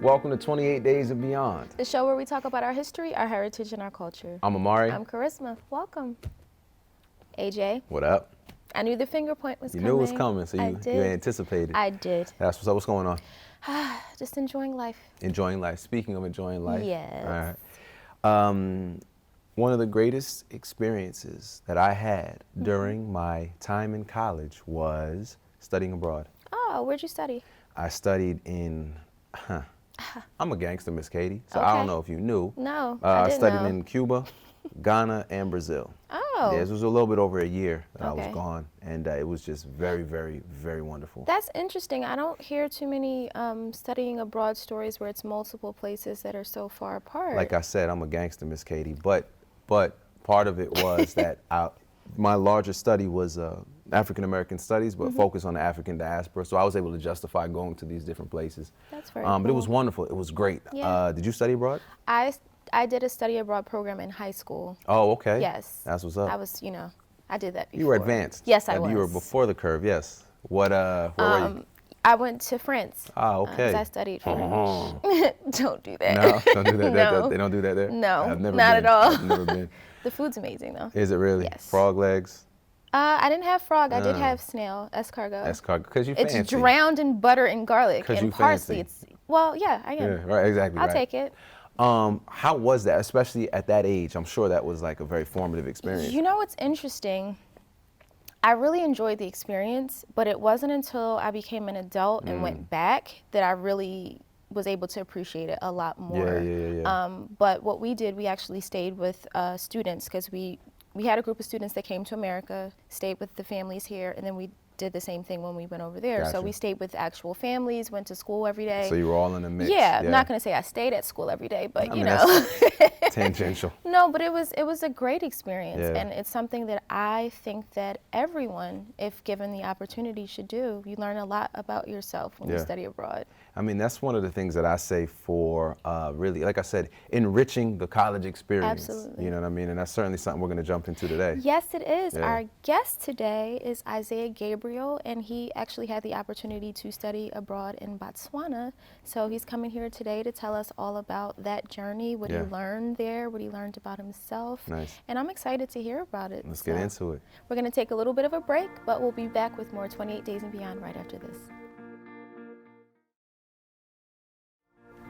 Welcome to 28 Days and Beyond. The show where we talk about our history, our heritage, and our culture. I'm Amari. I'm Charisma. Welcome. AJ. What up? I knew the finger point was coming. You knew it was coming, so you anticipated. I did. That's what's up. What's going on? Just enjoying life. Enjoying life. Speaking of enjoying life. Yes. All right. One of the greatest experiences that I had during my time in college was studying abroad. Oh, where'd you study? I studied in, I'm a gangster, Miss Katie, so I don't know if you knew. No, I didn't studied know. in Cuba, Ghana, and Brazil. Oh. Yeah, it was a little bit over a year that I was gone, and it was just very, very, very wonderful. That's interesting. I don't hear too many studying abroad stories where it's multiple places that are so far apart. Like I said, I'm a gangster, Miss Katie, but part of it was that my larger study was African American studies, but focused on the African diaspora. So I was able to justify going to these different places. That's very cool. But it was wonderful. It was great. Yeah. Did you study abroad? I did a study abroad program in high school. Oh, okay. Yes. That's what's up. I was, I did that before. You were advanced. Yes, I was. You were before the curve, yes. Where were you? I went to France. Ah, okay. I studied French. Don't do that. No, don't do that. No. They don't do that there? No, I've never not been. at all. I've never been. The food's amazing, though. Is it really? Yes. Frog legs? I didn't have frog. I did have snail, escargot. Escargot, because you fancy. It's drowned in butter and garlic and parsley. Fancy. Yeah, I am. Yeah, right, exactly. I'll take it. How was that, especially at that age? I'm sure that was like a very formative experience. You know what's interesting? I really enjoyed the experience, but it wasn't until I became an adult and went back that I really was able to appreciate it a lot more. Yeah. But what we did, we actually stayed with students because we had a group of students that came to America, stayed with the families here, and then we did the same thing when we went over there. Gotcha. So we stayed with actual families, went to school every day. So you were all in the mix. Yeah, I'm not going to say I stayed at school every day, but that's tangential. No, but it was a great experience, Yeah. and it's something that I think that everyone, if given the opportunity, should do. You learn a lot about yourself when you study abroad. I mean, that's one of the things that I say for really, like I said, enriching the college experience. Absolutely. You know what I mean? And that's certainly something we're going to jump into today. Yes, it is. Yeah. Our guest today is Isaiah Gabriel, and he actually had the opportunity to study abroad in Botswana. So he's coming here today to tell us all about that journey, what he learned there, what he learned about himself. Nice. And I'm excited to hear about it. Let's get into it. We're going to take a little bit of a break, but we'll be back with more 28 Days and Beyond right after this.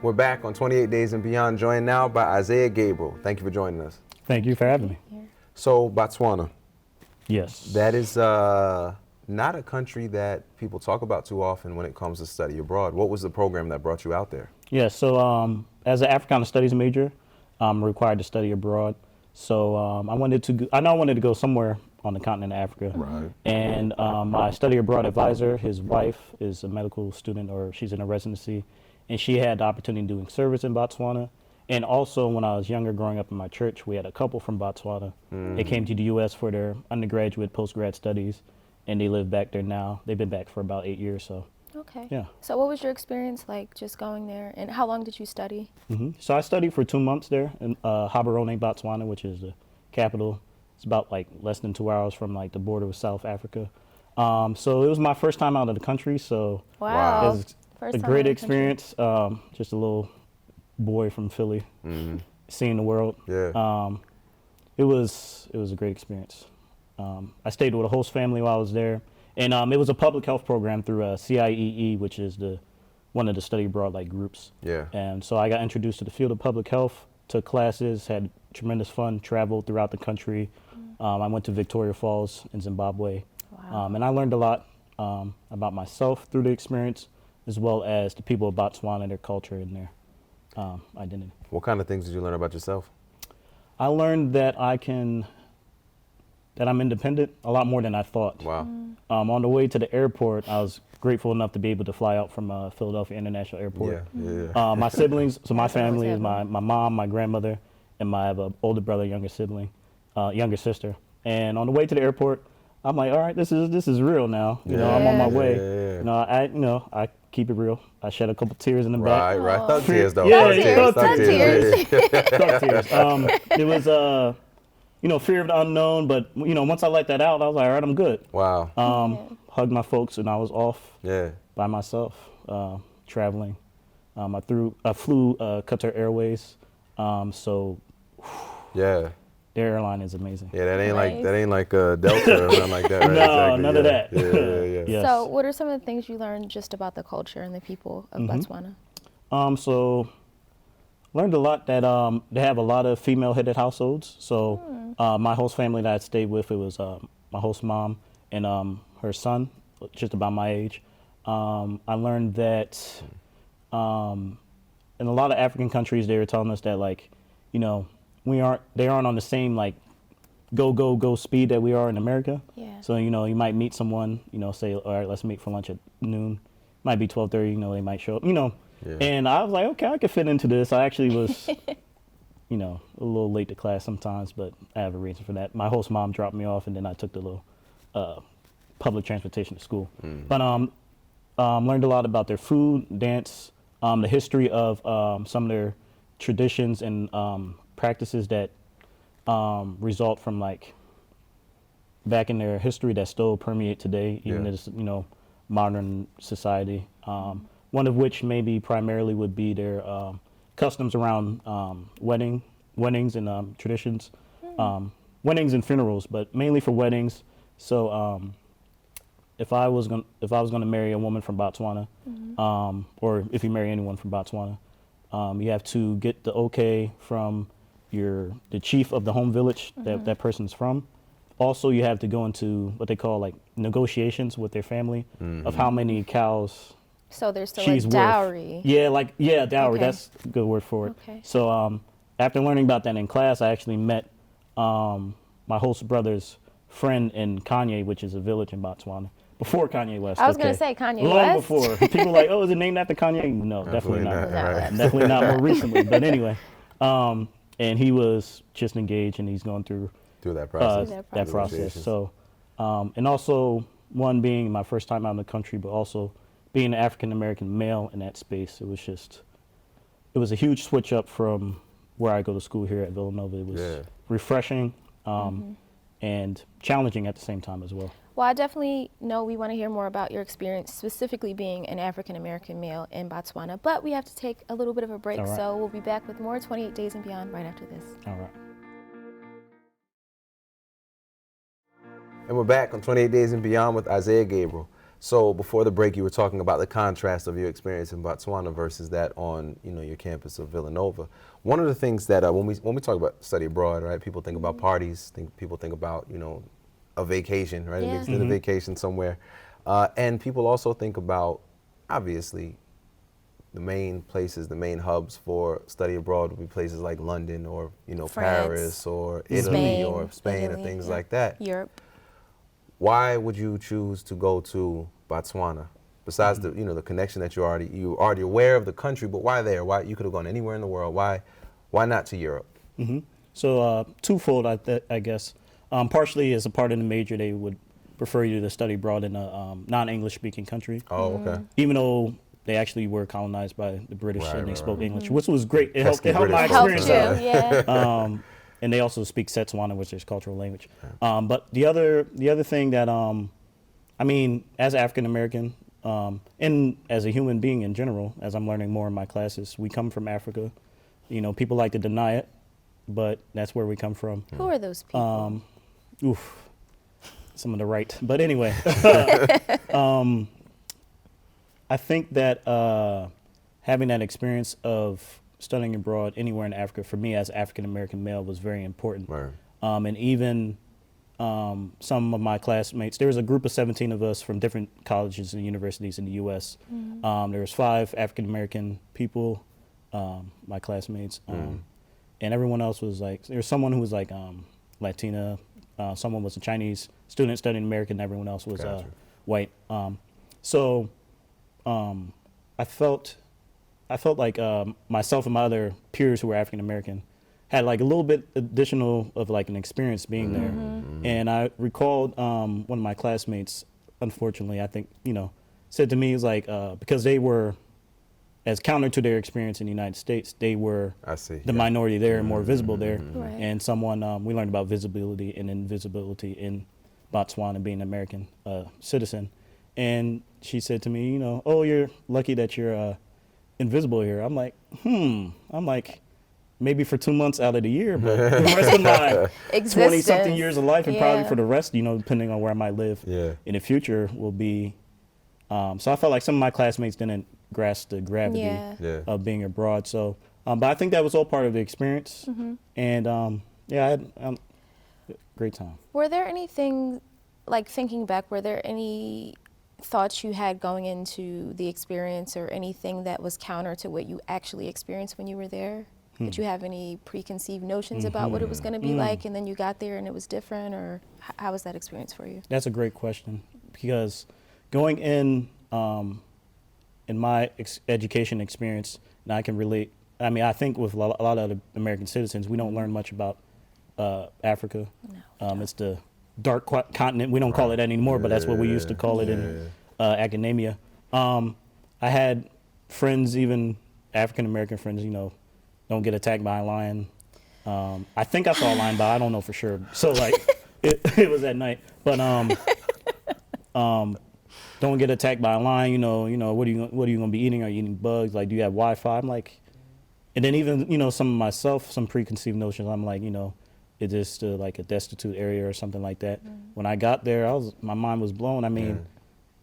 We're back on 28 Days and Beyond, joined now by Isaiah Gabriel. Thank you for joining us. Thank you for having me. So, Botswana. Yes. That is not a country that people talk about too often when it comes to study abroad. What was the program that brought you out there? Yeah, so as an Africana Studies major, I'm required to study abroad. So I wanted to go somewhere on the continent of Africa. Right. And my study abroad advisor, his wife is a medical student, or she's in a residency, and she had the opportunity of doing service in Botswana. And also, when I was younger, growing up in my church, we had a couple from Botswana. They came to the U.S. for their undergraduate, postgrad studies, and they live back there now. They've been back for about 8 years, so. Okay. Yeah. So what was your experience like just going there, and how long did you study? So I studied for 2 months there in Gaborone, Botswana, which is the capital. It's about like less than 2 hours from like the border with South Africa. So it was my first time out of the country, so Wow. it was a great experience. Just a little boy from Philly, seeing the world. Yeah. It was a great experience. I stayed with a host family while I was there, and it was a public health program through CIEE, which is one of the study abroad like groups. Yeah. And so I got introduced to the field of public health, took classes, had tremendous fun, traveled throughout the country. I went to Victoria Falls in Zimbabwe. Wow. And I learned a lot about myself through the experience, as well as the people of Botswana, their culture, and their identity. What kind of things did you learn about yourself? I learned that I'm independent a lot more than I thought. Wow. On the way to the airport, I was grateful enough to be able to fly out from Philadelphia International Airport. Yeah. My siblings, so my family is my mom, my grandmother, and I have an older brother, younger sister. And on the way to the airport, I'm like, all right, this is real now. You know, I'm on my way. Yeah. You know, I keep it real. I shed a couple tears in the back. Right. Thug tears, though. Yeah, Thug tears. Thug tears. It was fear of the unknown, but once I let that out, I was like, all right, I'm good. Wow. Hugged my folks, and I was off Yeah. by myself, traveling. I flew Qatar Airways, so Yeah. their airline is amazing. Yeah, that ain't Nice. like Delta or nothing like that, right? No, Exactly. none of Yeah. that. Yeah. Yes. So, what are some of the things you learned just about the culture and the people of Botswana? So learned a lot that they have a lot of female-headed households. So my host family that I stayed with, it was my host mom and her son, just about my age. I learned that in a lot of African countries, they were telling us that, like, you know, they aren't on the same, like, go speed that we are in America. Yeah. So, you know, you might meet someone, you know, say, all right, let's meet for lunch at noon. Might be 12:30, you know, they might show up, you know. Yeah. And I was like, okay, I could fit into this. I actually was, you know, a little late to class sometimes, but I have a reason for that. My host mom dropped me off, and then I took the little public transportation to school. But learned a lot about their food, dance, the history of some of their traditions and practices that result from, like, back in their history that still permeate today, even in this, you know, modern society. One of which maybe primarily would be their customs around weddings and traditions, weddings and funerals, but mainly for weddings. So if I was gonna marry a woman from Botswana, or if you marry anyone from Botswana, you have to get the okay from the chief of the home village that person's from. Also, you have to go into what they call, like, negotiations with their family of how many cows So there's still she's a worth. dowry. Yeah, like, yeah, dowry. Okay. That's a good word for it. Okay. So after learning about that in class, I actually met my host brother's friend in Kanye, which is a village in Botswana. Before Kanye West. I was gonna okay. say Kanye Long West. before. People are like, oh, is it named after Kanye? No, definitely not. Right. Definitely not more recently. But anyway, and he was just engaged, and he's going through That process. that process. So, and also one being my first time out in the country, but also being an African American male in that space, it was a huge switch up from where I go to school here at Villanova. It was refreshing and challenging at the same time as well. Well, I definitely know we want to hear more about your experience, specifically being an African American male in Botswana. But we have to take a little bit of a break, All right. so we'll be back with more 28 Days and Beyond right after this. All right. And we're back on 28 Days and Beyond with Isaiah Gabriel. So before the break, you were talking about the contrast of your experience in Botswana versus that on, you know, your campus of Villanova. One of the things that when we talk about study abroad, right, people think about parties, people think about, you know, a vacation, right, an extended vacation somewhere, and people also think about, obviously, the main places, the main hubs for study abroad would be places like London or, you know, France, Paris or Italy Spain, or Spain Italy, or things yeah. like that. Europe. Why would you choose to go to Botswana? Besides the, you know, the connection that you're already aware of the country, but why there? Why you could have gone anywhere in the world? Why not to Europe? So twofold, I guess. Partially as a part of the major, they would prefer you to study abroad in a non-English speaking country. Oh, okay. Even though they actually were colonized by the British and they spoke English, Mm-hmm. which was great. It helped my British. experience Helped you, out. yeah. And they also speak Setswana, which is cultural language. But the other thing that I mean, as an African American and as a human being in general, as I'm learning more in my classes, we come from Africa. You know, people like to deny it, but that's where we come from. Who are those people? Some of the right. But anyway, I think that having that experience of studying abroad anywhere in Africa, for me as an African American male, was very important. Right. And even some of my classmates, there was a group of 17 of us from different colleges and universities in the U.S. There was 5 African American people, my classmates, and everyone else was like, there was someone who was like Latina, someone was a Chinese student studying American, and everyone else was white. So I felt like myself and my other peers who were African American had like a little bit additional of like an experience being there. And I recalled one of my classmates, unfortunately, I think, you know, said to me, is like, because they were, as counter to their experience in the United States, they were the minority there and more visible there. Right. And someone, we learned about visibility and invisibility in Botswana, being an American citizen. And she said to me, you know, oh, you're lucky that you're invisible here. I'm like, maybe for 2 months out of the year, but the rest of my 20-something years of life, and probably for the rest, depending on where I might live in the future, will be. So I felt like some of my classmates didn't grasp the gravity of being abroad. So, but I think that was all part of the experience. And I had a great time. Were there anything, like thinking back, were there any thoughts you had going into the experience or anything that was counter to what you actually experienced when you were there? Did you have any preconceived notions about what it was going to be like, and then you got there and it was different, or how was that experience for you? That's a great question, because going in my education experience, and I can relate, I mean, I think with a lot of the American citizens, we don't learn much about Africa. No, it's the dark continent. We don't call it that anymore, but that's what we used to call it in academia. I had friends, even African-American friends, don't get attacked by a lion. I think I saw a lion, but I don't know for sure. So like, it was at night. But don't get attacked by a lion. What are you gonna be eating? Are you eating bugs? Like, do you have Wi-Fi? I'm like, and then even some preconceived notions. I'm like, it's just like a destitute area or something like that. When I got there, my mind was blown. I mean,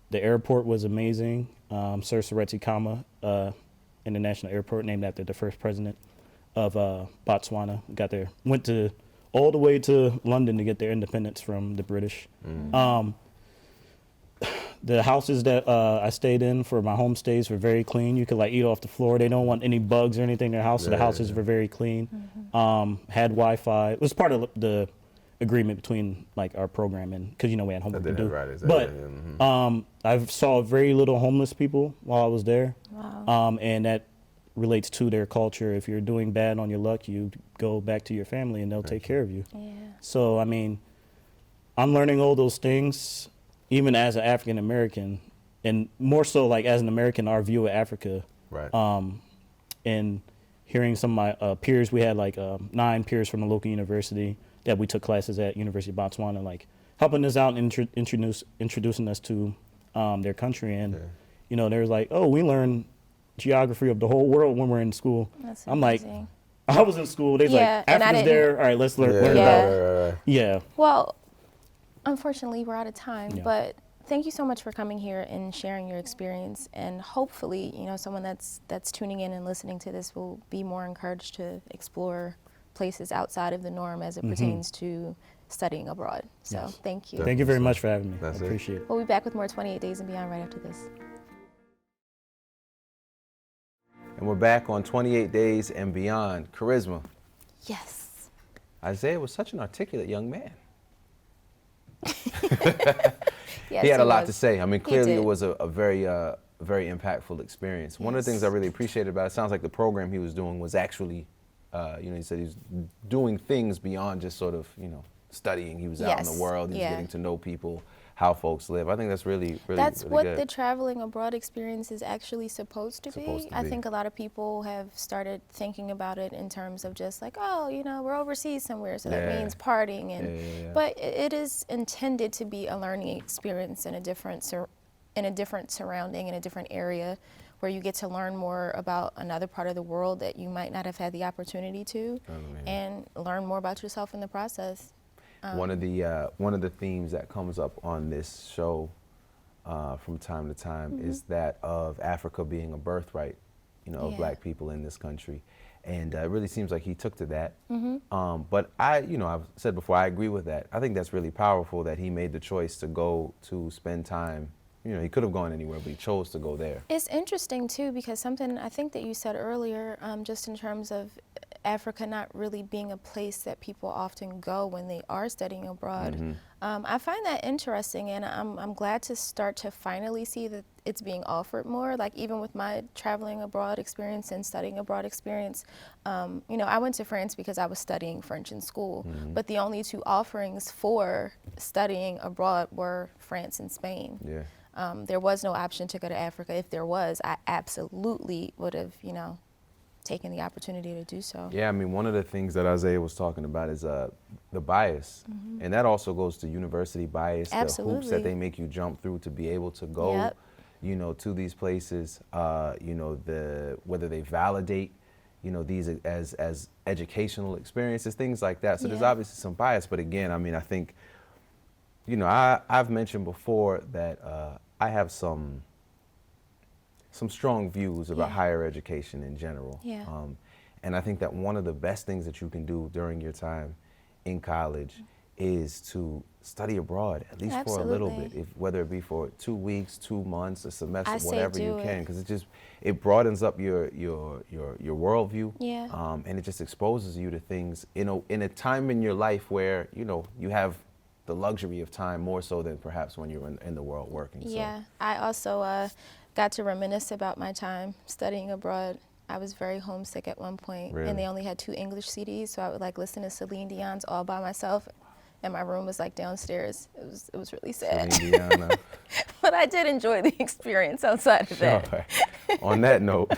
the airport was amazing. Sir Seretse Khama International Airport, named after the first president of Botswana. Got there, went all the way to London to get their independence from the British. The houses that I stayed in for my home stays were very clean. You could like eat off the floor. They don't want any bugs or anything in their house, so the houses were very clean. Had Wi-Fi. It was part of the agreement between like our program, and because we had homework to do. Right, exactly. But I saw very little homeless people while I was there. Wow. And that relates to their culture. If you're doing bad on your luck, you go back to your family and they'll take care of you. Yeah. So, I mean, I'm learning all those things, even as an African American, and more so like as an American, our view of Africa. Right. And hearing some of my peers, we had like 9 peers from the local university that we took classes at University of Botswana, like helping us out and introducing us to their country. And, there's like, oh, we learn geography of the whole world when we're in school. That's I'm amazing. like, I was in school. They're like, Africa's there. All right, let's learn about it. Well, unfortunately, we're out of time, but thank you so much for coming here and sharing your experience. And hopefully, someone that's tuning in and listening to this will be more encouraged to explore places outside of the norm as it pertains to studying abroad. So thank you. Thank you very much for having me. I appreciate it. We'll be back with more 28 Days and Beyond right after this. And we're back on 28 Days and Beyond. Charisma. Yes. Isaiah was such an articulate young man. Yes, he had a lot to say. I mean, clearly it was a very impactful experience. One of the things I really appreciated about it, sounds like the program he was doing was actually, he said he was doing things beyond just sort of, studying. He was out in the world. He was getting to know people, how folks live. I think that's really that's really what good. The traveling abroad experience is actually supposed to be. I think a lot of people have started thinking about it in terms of just like, oh, we're overseas somewhere, so that means partying. And but it is intended to be a learning experience in a different surrounding, in a different area, where you get to learn more about another part of the world that you might not have had the opportunity to, and learn more about yourself in the process. One of the themes that comes up on this show from time to time is that of Africa being a birthright, of Black people in this country, and it really seems like he took to that. But I've said before, I agree with that. I think that's really powerful that he made the choice to go to spend time. He could have gone anywhere, but he chose to go there. It's interesting too, because something I think that you said earlier, just in terms of Africa not really being a place that people often go when they are studying abroad. I find that interesting, and I'm glad to start to finally see that it's being offered more. Like even with my traveling abroad experience and studying abroad experience, I went to France because I was studying French in school, but the only 2 offerings for studying abroad were France and Spain. There was no option to go to Africa. If there was, I absolutely would have, taken the opportunity to do so. Yeah, I mean, one of the things that Isaiah was talking about is the bias. And that also goes to university bias, the hoops that they make you jump through to be able to go. you know, to these places, you know, whether they validate, you know, these as educational experiences, things like that. So there's obviously some bias, but again, I mean, I think, you know, I've mentioned before that I have some strong views about higher education in general. Yeah. And I think that one of the best things that you can do during your time in college is to study abroad, at least for a little bit, whether it be for 2 weeks, 2 months, a semester, whatever you can, because it broadens up your worldview, and it just exposes you to things in a time in your life where, you know, you have the luxury of time more so than perhaps when you're in the world working. Yeah, I also got to reminisce about my time studying abroad. I was very homesick at one point, and they only had 2 English CDs, so I would like listen to Celine Dion's all by myself, and my room was like downstairs. It was really sad. Celine Dion, but I did enjoy the experience outside of that. On that note,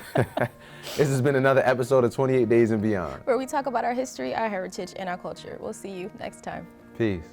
this has been another episode of 28 Days and Beyond, where we talk about our history, our heritage, and our culture. We'll see you next time. Peace.